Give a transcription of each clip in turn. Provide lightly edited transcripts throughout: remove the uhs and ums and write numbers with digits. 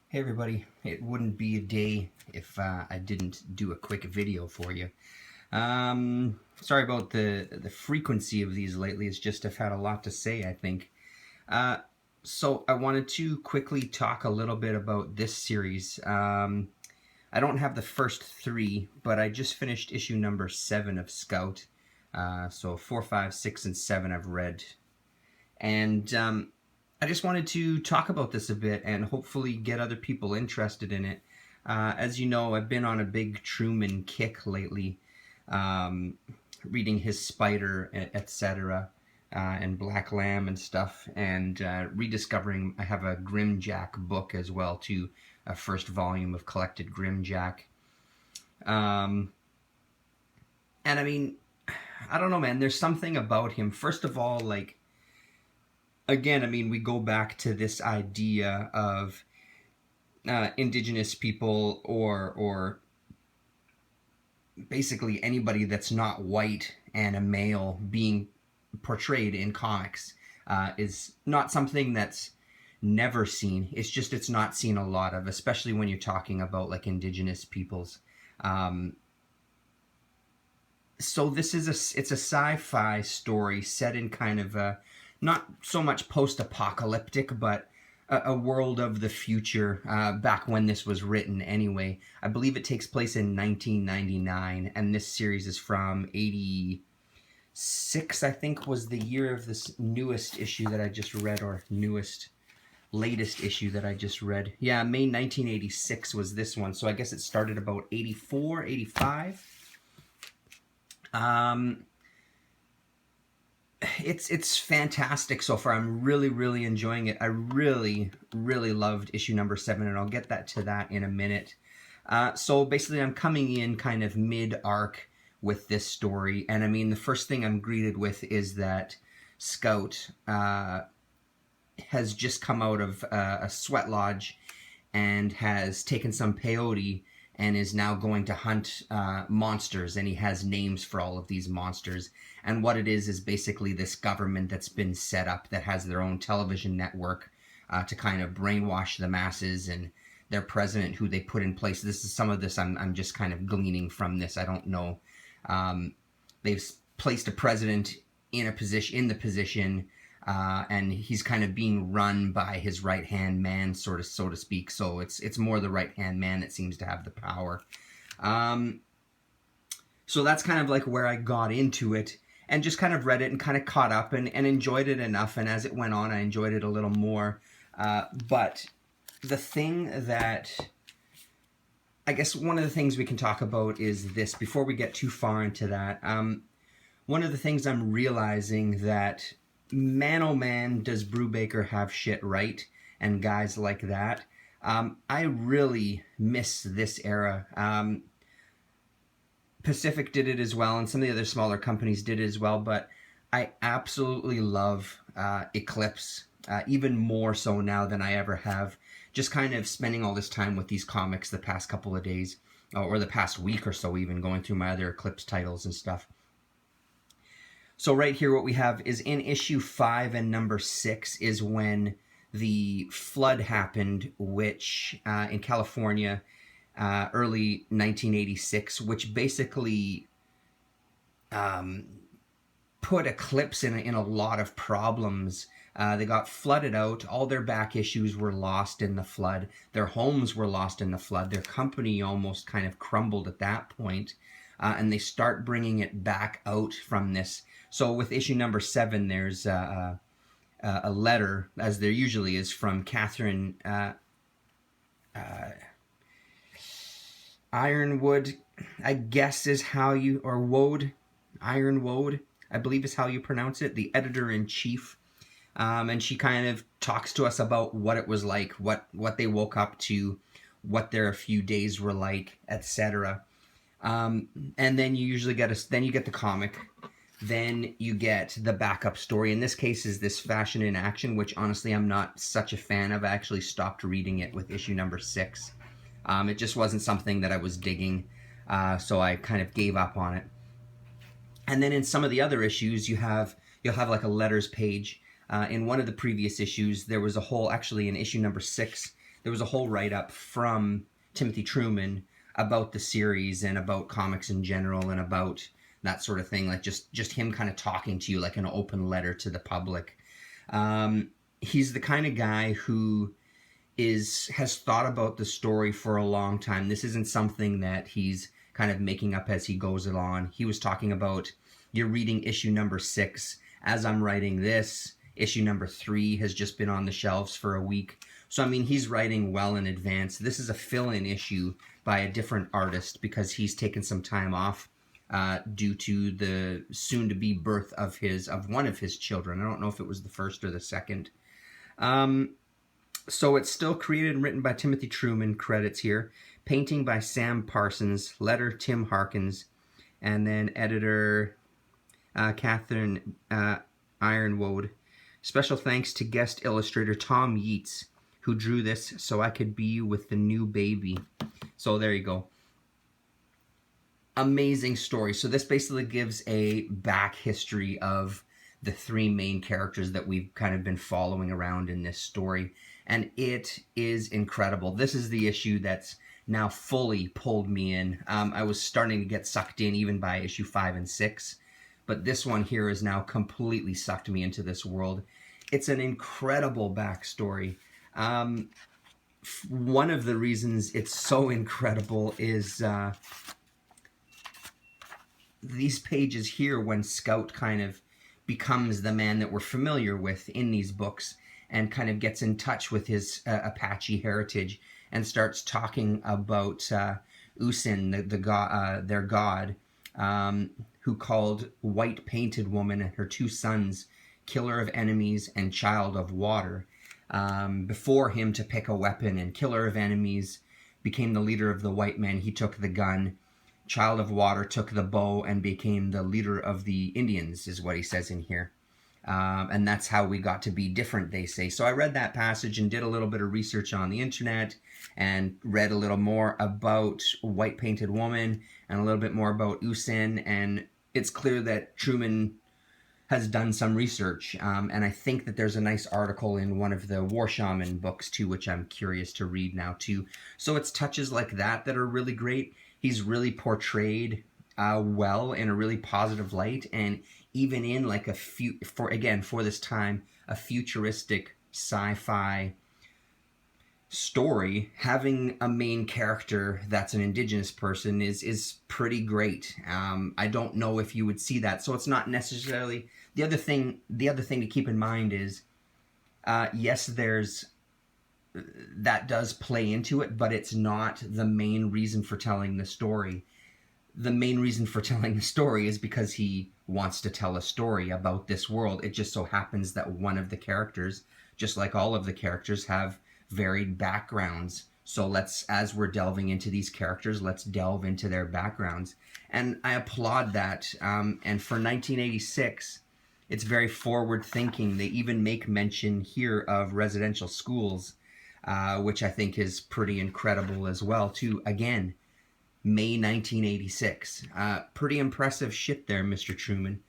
Hey everybody, it wouldn't be a day if I didn't do a quick video for you. Sorry about the frequency of these lately, it's just I've had a lot to say, I think. Uh, so I wanted to quickly talk a little bit about this series. I don't have the first three, but I just finished issue number 7 of Scout. So 4, 5, 6, and 7 I've read. And I just wanted to talk about this a bit and hopefully get other people interested in it. As you know, I've been on a big Truman kick lately, reading his Spider, etc., and Black Lamb and stuff, and rediscovering. I have a Grimjack book as well too, a first volume of collected Grimjack. And I mean, I don't know, man. There's something about him. First of all, like, again, I mean, we go back to this idea of indigenous people or basically anybody that's not white and a male being portrayed in comics is not something that's never seen. It's just it's not seen a lot of, especially when you're talking about like indigenous peoples. So this is it's a sci-fi story set in kind of a not so much post-apocalyptic, but a world of the future back when this was written anyway. I believe it takes place in 1999, and this series is from 86, I think, was the year of this newest issue that I just read, or latest issue that I just read. Yeah, May 1986 was this one, so I guess it started about 84, 85. It's fantastic so far. I'm really enjoying it. I really loved issue number 7, and I'll get to that in a minute. So basically, I'm coming in kind of mid-arc with this story, and I mean, the first thing I'm greeted with is that Scout has just come out of a sweat lodge and has taken some peyote and is now going to hunt monsters, and he has names for all of these monsters. And what it is basically this government that's been set up that has their own television network to kind of brainwash the masses, and their president who they put in place. This is some of this I'm just kind of gleaning from this. I don't know. They've placed a president in the position, and he's kind of being run by his right-hand man, so to speak. So it's more the right-hand man that seems to have the power. So that's kind of like where I got into it, and just kind of read it and kind of caught up and enjoyed it enough. And as it went on, I enjoyed it a little more. But the thing that, I guess one of the things we can talk about is this, before we get too far into that. One of the things I'm realizing that, man oh man, does Brubaker have shit right, and guys like that. I really miss this era. Pacific did it as well, and some of the other smaller companies did it as well, but I absolutely love Eclipse, even more so now than I ever have. Just kind of spending all this time with these comics the past couple of days, or the past week or so even, going through my other Eclipse titles and stuff. So right here what we have is in issue 5 and number 6 is when the flood happened, which in California, early 1986, which basically put Eclipse in a lot of problems. They got flooded out. All their back issues were lost in the flood. Their homes were lost in the flood. Their company almost kind of crumbled at that point. And they start bringing it back out from this. So with issue number 7, there's a letter, as there usually is, from Catherine Ironwood, I guess is how you, or Woad, Ironwood, I believe is how you pronounce it, the editor-in-chief. And she kind of talks to us about what it was like, what they woke up to, what their few days were like, etc. And then you usually get the comic. Then you get the backup story. In this case is this Fashion in Action, which honestly I'm not such a fan of. I actually stopped reading it with issue number 6. It just wasn't something that I was digging, so I kind of gave up on it. And then in some of the other issues, you'll have like a letters page. In one of the previous issues, there was a whole, actually in issue number 6, there was a whole write-up from Timothy Truman about the series and about comics in general and about that sort of thing, like just him kind of talking to you like an open letter to the public. He's the kind of guy who has thought about the story for a long time. This isn't something that he's kind of making up as he goes along. He was talking about, you're reading issue number 6. As I'm writing this, issue number 3 has just been on the shelves for a week. So, I mean, he's writing well in advance. This is a fill-in issue by a different artist because he's taken some time off due to the soon-to-be birth of one of his children. I don't know if it was the first or the second. So it's still created and written by Timothy Truman, credits here. Painting by Sam Parsons, letter Tim Harkins, and then editor Catherine Ironwood. Special thanks to guest illustrator Tom Yeats, who drew this so I could be with the new baby. So there you go. Amazing story. So this basically gives a back history of the 3 main characters that we've kind of been following around in this story. And it is incredible. This is the issue that's now fully pulled me in. I was starting to get sucked in even by issue 5 and 6. But this one here has now completely sucked me into this world. It's an incredible backstory. One of the reasons it's so incredible is these pages here when Scout kind of becomes the man that we're familiar with in these books and kind of gets in touch with his Apache heritage and starts talking about Usin, their god, who called White Painted Woman and her 2 sons Killer of Enemies and Child of Water. Before him to pick a weapon, and Killer of Enemies became the leader of the white men. He took the gun. Child of Water took the bow and became the leader of the Indians, is what he says in here. And that's how we got to be different, they say. So I read that passage and did a little bit of research on the internet and read a little more about White Painted Woman and a little bit more about Usin. And it's clear that Truman has done some research. And I think that there's a nice article in one of the War Shaman books, too, which I'm curious to read now, too. So it's touches like that are really great. He's really portrayed well in a really positive light, and even in like for this time, a futuristic sci-fi story, having a main character that's an indigenous person is pretty great. I don't know if you would see that, so it's not necessarily the other thing to keep in mind is yes, there's that does play into it, but it's not the main reason for telling the story. The main reason for telling the story is because he wants to tell a story about this world. It just so happens that one of the characters, just like all of the characters, have varied backgrounds. So as we're delving into these characters, let's delve into their backgrounds. And I applaud that. And for 1986, it's very forward thinking. They even make mention here of residential schools, which I think is pretty incredible as well, too. Again, May 1986. Pretty impressive shit there, Mr. Truman.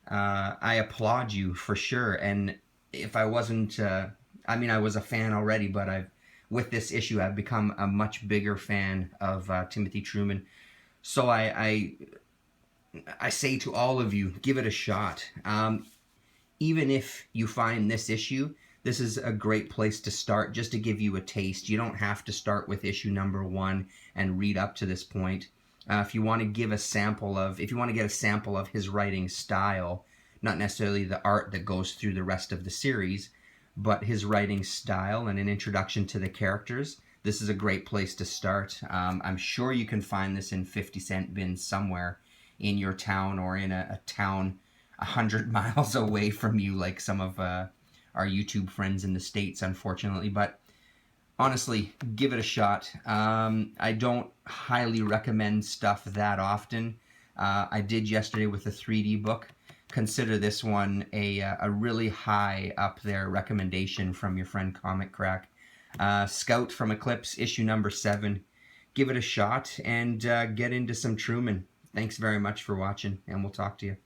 I applaud you for sure. And if I wasn't, I was a fan already, but with this issue, I've become a much bigger fan of Timothy Truman. So I say to all of you, give it a shot. Even if you find this issue, this is a great place to start, just to give you a taste. You don't have to start with issue number 1 and read up to this point. If you want to get a sample of his writing style, not necessarily the art that goes through the rest of the series, but his writing style and an introduction to the characters, this is a great place to start. I'm sure you can find this in 50-cent bins somewhere in your town or in a town 100 miles away from you, like some of our YouTube friends in the States, unfortunately. But honestly, give it a shot. I don't highly recommend stuff that often. I did yesterday with a 3D book. Consider this one a really high up there recommendation from your friend Comic Crack. Scout from Eclipse, issue number 7. Give it a shot and get into some Truman. Thanks very much for watching, and we'll talk to you.